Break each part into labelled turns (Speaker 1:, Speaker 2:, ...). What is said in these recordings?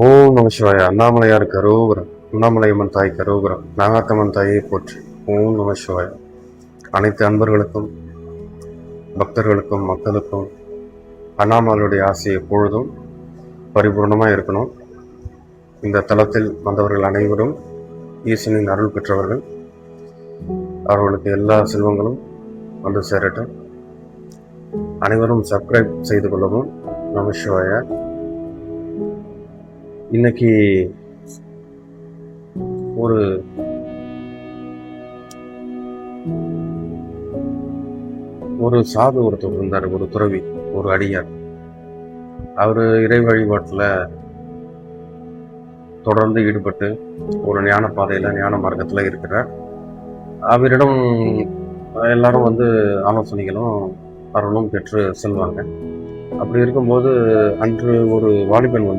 Speaker 1: ஓம் நம சிவாய. அண்ணாமலையார் கரோபுரம், அண்ணாமலையம்மன் தாய் கரோபுரம், நாகாத்தம்மன் தாயை போற்றி. ஓம் நம சிவாய. அனைத்து அன்பர்களுக்கும், பக்தர்களுக்கும், மக்களுக்கும் அண்ணாமலையுடைய ஆசை எப்பொழுதும் பரிபூர்ணமாக இருக்கணும். இந்த தளத்தில் வந்தவர்கள் அனைவரும் ஈசனின் அருள் பெற்றவர்கள். அவர்களுக்கு எல்லா செல்வங்களும் வந்து சேரட்டும். அனைவரும் சப்ஸ்கிரைப் செய்து கொள்ளவும். நம சிவாய. இன்னைக்கு ஒரு சாது ஒருத்தர் இருந்தார், ஒரு துறவி, ஒரு அடியார். அவர் இறை வழிபாட்டில் தொடர்ந்து ஈடுபட்டு ஒரு ஞான பாதையில், ஞான மார்க்கத்தில் இருக்கிறார். அவரிடம் எல்லாரும் ஆலோசனைகளும் அருளும் பெற்று செல்வாங்க. அப்படி இருக்கும்போது அன்று ஒரு வாலிபன்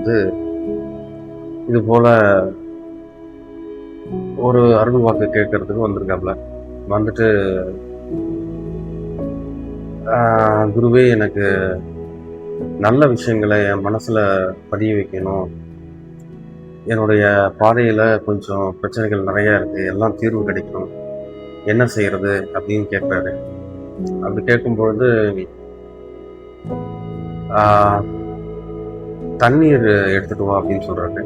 Speaker 1: இது போல ஒரு அருள் வாக்கு கேட்கறதுக்கு வந்திருக்காப்ல. வந்துட்டு, குருவே, எனக்கு நல்ல விஷயங்களை என் மனசுல பதிய வைக்கணும். என்னுடைய பாதையில கொஞ்சம் பிரச்சனைகள் நிறைய இருக்கு, எல்லாம் தீர்வு கிடைக்கணும், என்ன செய்யறது அப்படின்னு கேட்கிறாரு. அப்படி கேட்கும்பொழுது தண்ணீர் எடுத்துட்டு வா அப்படின்னு சொல்றாரு.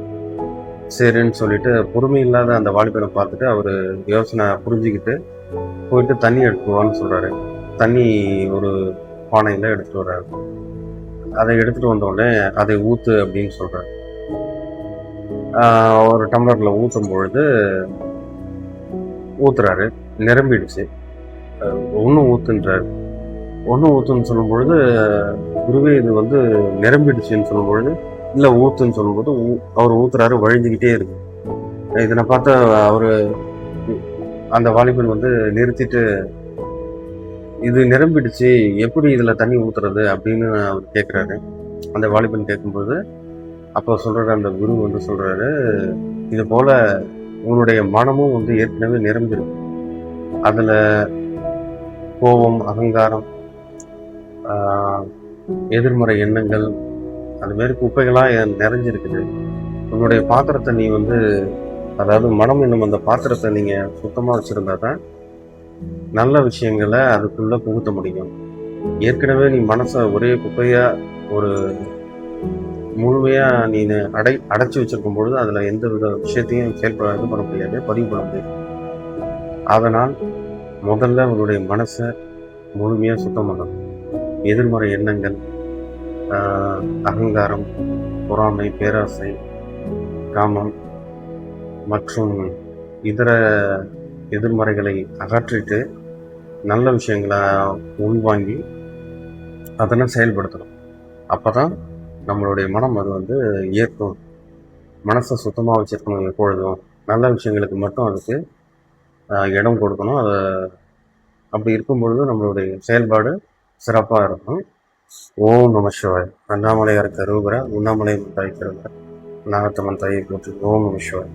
Speaker 1: சரின்னு சொல்லிட்டு பொறுமை இல்லாத அந்த வாலிபனை பார்த்துட்டு அவர் யோசனை புரிஞ்சுக்கிட்டு போயிட்டு தண்ணி எடுத்துவான்னு சொல்றாரு. தண்ணி ஒரு பானையில எடுத்துட்டு வர்றாரு. அதை எடுத்துட்டு வந்தோடனே அதை ஊத்து அப்படின்னு சொல்றாரு. ஒரு டம்ளர்ல ஊற்றும் பொழுது ஊத்துறாரு, நிரம்பிடுச்சு. ஒன்றும் ஊத்துன்றாரு. ஒன்றும் ஊத்துன்னு சொல்லும் பொழுது, குருவே இது நிரம்பிடுச்சுன்னு சொல்லும் பொழுது, இல்லை ஊத்துன்னு சொல்லும்போது அவர் ஊத்துறாரு, வழிஞ்சுக்கிட்டே இருக்கு. இதனை பார்த்து அவரு அந்த வாலிபன் நிறுத்திட்டு, இது நிரம்பிடுச்சு, எப்படி இதுல தண்ணி ஊத்துறது அப்படின்னு அவர் கேட்கிறாரு. அந்த வாலிபன் கேட்கும்போது அப்போ சொல்றாரு, அந்த குரு சொல்றாரு, இது போல உன்னுடைய மனமும் ஏற்கனவே நிரம்பிருக்கு. அதுல கோபம், அகங்காரம், எதிர்மறை எண்ணங்கள், அது மாதிரி குப்பைகளாக நிறைஞ்சிருக்குது. உன்னுடைய பாத்திரத்தை நீ அதாவது மனம் என்னும் அந்த பாத்திரத்தை நீங்க சுத்தமா வச்சிருந்தா தான் நல்ல விஷயங்களை அதுக்குள்ள புகுத்த முடியும். ஏற்கனவே நீ மனசை ஒரே குப்பையா, ஒரு முழுமையா நீ அடைச்சி வச்சிருக்கும் பொழுது அதுல எந்த வித விஷயத்தையும் இது பண்ண முடியாது, பதிவு பண்ண முடியாது. அதனால் முதல்ல உன்னுடைய மனசை முழுமையா சுத்தம் பண்ணணும். எதிர்மறை எண்ணங்கள், அகங்காரம், பொறாமை, பேராசை, காமம் மற்றும் இதர எதிர்மறைகளை அகற்றிட்டு நல்ல விஷயங்களை உள்வாங்கி அதெல்லாம் செயல்படுத்தணும். அப்பதான் நம்மளுடைய மனம் அது ஏற்கும். மனசை சுத்தமாக வச்சிருக்கணும். எப்பொழுதும் நல்ல விஷயங்களுக்கு மட்டும் அதுக்கு இடம் கொடுக்கணும். அதை அப்படி இருக்கும் பொழுது நம்மளுடைய செயல்பாடு சிறப்பாக இருக்கும். ஓம் நம சிவாய. அண்ணாமலையார் கரோபுரம், உண்ணாமலை தாய் கரோபுரம், நாகத்தம்மன் தாயை போற்றி. ஓம் நம சிவாய.